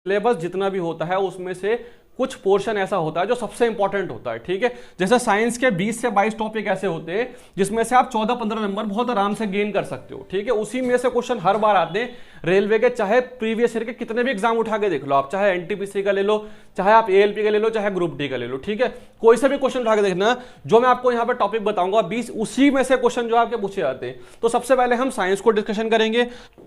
Syllabus जितना भी होता है उसमें से कुछ पोर्शन ऐसा होता है जो सबसे इंपॉर्टेंट होता है, ठीक है। जैसे साइंस के 20 से 22 टॉपिक ऐसे होते हैं जिसमें से आप 14-15 नंबर बहुत आराम से गेन कर सकते हो, ठीक है। उसी में से क्वेश्चन हर बार आते हैं रेलवे के, चाहे प्रीवियस ईयर के कितने भी एग्जाम उठा के देख लो आप, चाहे एनटीपीसी का ले लो, चाहे आप एएलपी का ले लो, चाहे ग्रुप डी का ले लो, ठीक है। कोई से भी क्वेश्चन उठा के देखना, जो मैं आपको यहाँ पे टॉपिक बताऊंगा 20 उसी में से क्वेश्चन जो आपके पूछे जाते हैं। तो सबसे पहले हम साइंस को डिस्कशन करेंगे।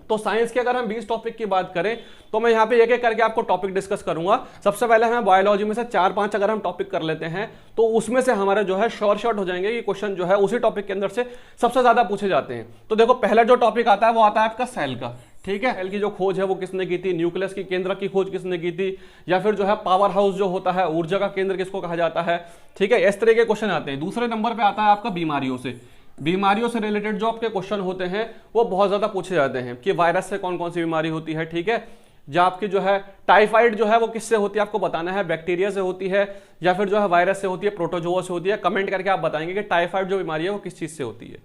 तो साइंस के अगर हम 20 टॉपिक की बात करें तो मैं यहाँ पे एक एक करके आपको टॉपिक डिस्कस करूंगा। सबसे पहले हमें बायोलॉजी में से 4-5 अगर हम टॉपिक कर लेते हैं तो उसमें से हमारे जो है शॉर्ट हो जाएंगे कि क्वेश्चन जो है उसी टॉपिक के अंदर से सबसे ज्यादा पूछे जाते हैं। तो देखो पहला जो टॉपिक आता है वो आता है आपका सेल का, ठीक है। सेल की जो खोज है वो किसने की थी, न्यूक्लियस की केंद्र की खोज किसने की थी, या फिर जो है पावर हाउस जो होता है, ऊर्जा का केंद्र किसको कहा जाता है, ठीक है। इस तरह के क्वेश्चन आते हैं। दूसरे नंबर पे आता है आपका बीमारियों से रिलेटेड जो आपके क्वेश्चन होते हैं वो बहुत ज्यादा पूछे जाते हैं कि वायरस से कौन कौन सी बीमारी होती है, ठीक है। जो आपकी जो है टाइफाइड जो है वो किससे होती है आपको बताना है, बैक्टीरिया से होती है या फिर जो है वायरस से होती है, प्रोटोजोआ से होती है। कमेंट करके आप बताएंगे कि टाइफाइड जो बीमारी है वो किस चीज से होती है।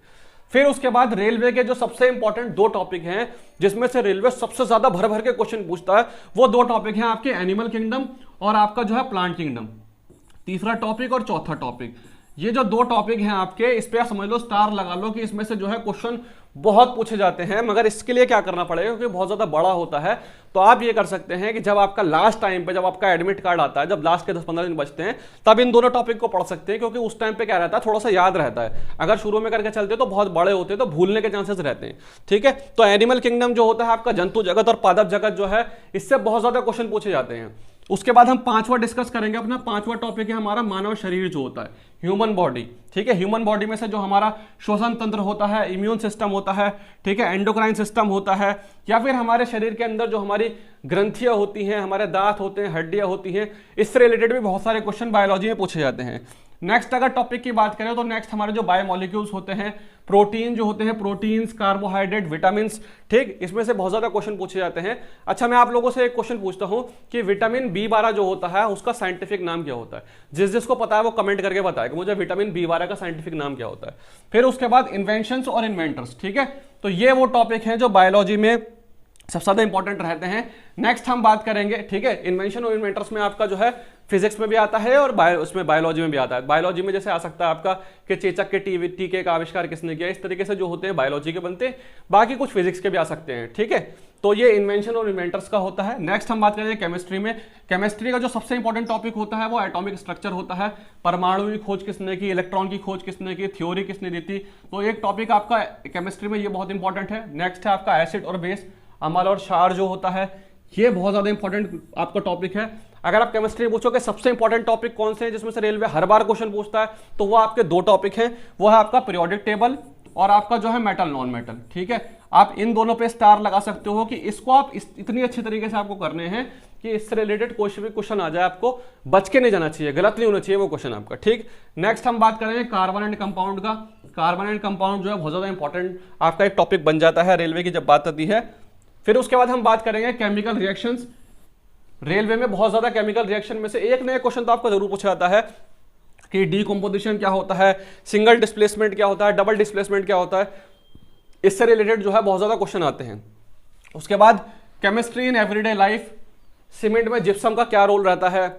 फिर उसके बाद रेलवे के जो सबसे इंपॉर्टेंट 2 टॉपिक हैं जिसमें से रेलवे सबसे ज्यादा भर भर के क्वेश्चन पूछता है, वो 2 टॉपिक हैं आपके एनिमल किंगडम और आपका जो है प्लांट किंगडम। तीसरा टॉपिक और चौथा टॉपिक, ये जो 2 टॉपिक हैं आपके, इस पे आप समझ लो, स्टार लगा लो कि इसमें से जो है क्वेश्चन बहुत पूछे जाते हैं। मगर इसके लिए क्या करना पड़ेगा, क्योंकि बहुत ज्यादा बड़ा होता है, तो आप ये कर सकते हैं कि जब आपका लास्ट टाइम पे, जब आपका एडमिट कार्ड आता है, जब लास्ट के 10-15 दिन बचते हैं, तब इन दोनों टॉपिक को पढ़ सकते हैं, क्योंकि उस टाइम पे क्या रहता है, थोड़ा सा याद रहता है। अगर शुरू में करके चलते तो बहुत बड़े होते तो भूलने के चांसेस रहते हैं, ठीक है। तो एनिमल किंगडम जो होता है आपका, जंतु जगत और पादप जगत जो है, इससे बहुत ज्यादा क्वेश्चन पूछे जाते हैं। उसके बाद हम 5वां डिस्कस करेंगे। अपना 5वां टॉपिक है हमारा मानव शरीर जो होता है, ह्यूमन बॉडी, ठीक है। ह्यूमन बॉडी में से जो हमारा श्वसन तंत्र होता है, इम्यून सिस्टम होता है, ठीक है, एंडोक्राइन सिस्टम होता है, या फिर हमारे शरीर के अंदर जो हमारी ग्रंथियां होती हैं, हमारे दांत होते हैं, हड्डियां होती हैं, इससे रिलेटेड भी बहुत सारे क्वेश्चन बायोलॉजी में पूछे जाते हैं। नेक्स्ट अगर टॉपिक की बात करें तो नेक्स्ट हमारे जो बायोमोलिक्यूल्स होते हैं, प्रोटीन जो होते हैं, प्रोटीन्स, कार्बोहाइड्रेट, विटामिन्स, ठीक, इसमें से बहुत ज्यादा क्वेश्चन पूछे जाते हैं। अच्छा, मैं आप लोगों से एक क्वेश्चन पूछता हूं कि विटामिन B12 जो होता है उसका साइंटिफिक नाम क्या होता है। जिसको पता है वो कमेंट करके बताए कि मुझे विटामिन B12 का साइंटिफिक नाम क्या होता है। फिर उसके बाद इन्वेंशंस और इन्वेंटर्स, ठीक है। तो ये वो टॉपिक हैं जो बायोलॉजी में सबसे ज्यादा इंपॉर्टेंट रहते हैं। नेक्स्ट हम बात करेंगे, ठीक है, इन्वेंशन और इन्वेंटर्स में आपका जो है फिजिक्स में भी आता है और उसमें बायोलॉजी में भी आता है। बायोलॉजी में जैसे आ सकता है आपका कि चेचक के टीके का आविष्कार किसने किया, इस तरीके से जो होते हैं बायोलॉजी के बनते हैं। बाकी कुछ फिजिक्स के भी आ सकते हैं, ठीक है। तो ये इन्वेंशन और इन्वेंटर्स का होता है। नेक्स्ट हम बात करेंगे केमिस्ट्री में। केमिस्ट्री का जो सबसे इंपॉर्टेंट टॉपिक होता है वो एटॉमिक स्ट्रक्चर होता है। परमाणु की खोज किसने की, इलेक्ट्रॉन की खोज किसने की, थ्योरी किसने दी थी। तो एक टॉपिक आपका केमिस्ट्री में ये बहुत इंपॉर्टेंट है। नेक्स्ट है आपका एसिड और बेस, अम्ल और क्षार जो होता है, ये बहुत ज्यादा इंपॉर्टेंट आपका टॉपिक है। अगर आप केमिस्ट्री पूछोगे सबसे इंपॉर्टेंट टॉपिक कौन से हैं जिसमें से रेलवे हर बार क्वेश्चन पूछता है, तो वो आपके 2 टॉपिक हैं। वो है आपका पीरियोडिक टेबल और आपका जो है मेटल नॉन मेटल, ठीक है। आप इन दोनों पे स्टार लगा सकते हो कि इसको आप इतनी अच्छी तरीके से आपको करने हैं कि इससे रिलेटेड कोई भी क्वेश्चन आ जाए आपको बच के नहीं जाना चाहिए, गलत नहीं होना चाहिए वो क्वेश्चन आपका, ठीक। नेक्स्ट हम बात करेंगे कार्बन एंड कंपाउंड का। कार्बन एंड कंपाउंड जो है बहुत ज्यादा इंपॉर्टेंट आपका एक टॉपिक बन जाता है रेलवे की जब बात आती है। फिर उसके बाद हम बात करेंगे केमिकल रिएक्शंस। रेलवे में बहुत ज्यादा केमिकल रिएक्शन में से एक नया क्वेश्चन तो आपको जरूर पूछा जाता है कि डीकंपोजिशन क्या होता है, सिंगल डिस्प्लेसमेंट क्या होता है, डबल डिस्प्लेसमेंट क्या होता है। इससे रिलेटेड जो है बहुत ज्यादा क्वेश्चन आते हैं। उसके बाद chemistry in everyday life, cement में जिप्सम का क्या रोल रहता है,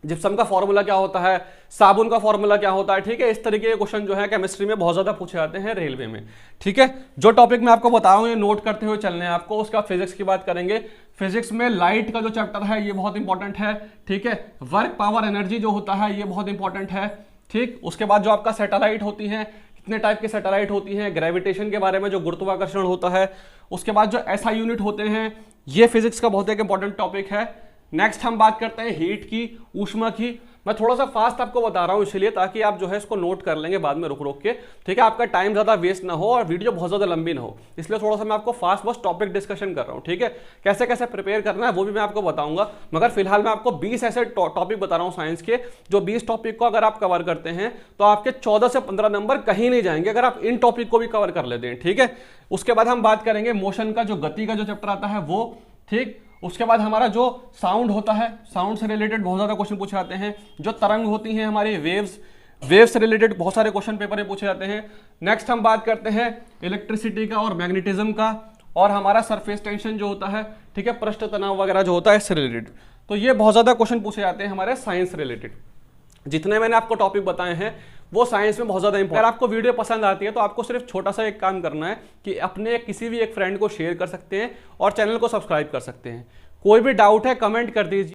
जिप्सम का फॉर्मूला क्या होता है, साबुन का फॉर्मूला क्या होता है, ठीक है। इस तरीके के क्वेश्चन जो है केमिस्ट्री में बहुत ज्यादा पूछे जाते हैं रेलवे में, ठीक है। जो टॉपिक मैं आपको बता रहा हूं ये नोट करते हुए चलने हैं आपको। उसका फिजिक्स की बात करेंगे। फिजिक्स में लाइट का जो चैप्टर है ये बहुत इंपॉर्टेंट है, ठीक है। वर्क पावर एनर्जी जो होता है ये बहुत इंपॉर्टेंट है, ठीक। उसके बाद जो आपका सैटेलाइट होती है, कितने टाइप के सैटेलाइट होती हैं, ग्रेविटेशन के बारे में जो गुरुत्वाकर्षण होता है। उसके बाद जो एसआई यूनिट होते हैं, ये फिजिक्स का बहुत एक इंपॉर्टेंट टॉपिक है। नेक्स्ट हम बात करते हैं हीट की, ऊष्मा की। मैं थोड़ा सा फास्ट आपको बता रहा हूं इसलिए ताकि आप जो है इसको नोट कर लेंगे बाद में रुक रुक के, ठीक है। आपका टाइम ज्यादा वेस्ट ना हो और वीडियो बहुत ज्यादा लंबी ना हो, इसलिए थोड़ा सा मैं आपको फास्ट बस टॉपिक डिस्कशन कर रहा हूं, ठीक है। कैसे कैसे प्रिपेयर करना है वो भी मैं आपको बताऊंगा। मगर फिलहाल मैं आपको 20 ऐसे टॉपिक बता रहा हूं साइंस के, जो 20 टॉपिक को अगर आप कवर करते हैं तो आपके 14 से 15 नंबर कहीं नहीं जाएंगे अगर आप इन टॉपिक को भी कवर कर लेते हैं, ठीक है। उसके बाद हम बात करेंगे मोशन का, जो गति का जो चैप्टर आता है वो, ठीक। उसके बाद हमारा जो साउंड होता है, साउंड से रिलेटेड बहुत ज्यादा क्वेश्चन पूछे जाते हैं। जो तरंग होती हैं हमारी वेव्स से रिलेटेड बहुत सारे क्वेश्चन पेपर में पूछे जाते हैं। नेक्स्ट हम बात करते हैं इलेक्ट्रिसिटी का और मैग्नेटिज्म का, और हमारा सरफेस टेंशन जो होता है, ठीक है, पृष्ठ तनाव वगैरह जो होता है इससे रिलेटेड। तो ये बहुत ज़्यादा क्वेश्चन पूछे जाते हैं हमारे साइंस रिलेटेड। जितने मैंने आपको टॉपिक बताए हैं वो साइंस में बहुत ज़्यादा इंपॉर्टेंट। अगर आपको वीडियो पसंद आती है तो आपको सिर्फ छोटा सा एक काम करना है कि अपने किसी भी एक फ्रेंड को शेयर कर सकते हैं और चैनल को सब्सक्राइब कर सकते हैं। कोई भी डाउट है कमेंट कर दीजिए।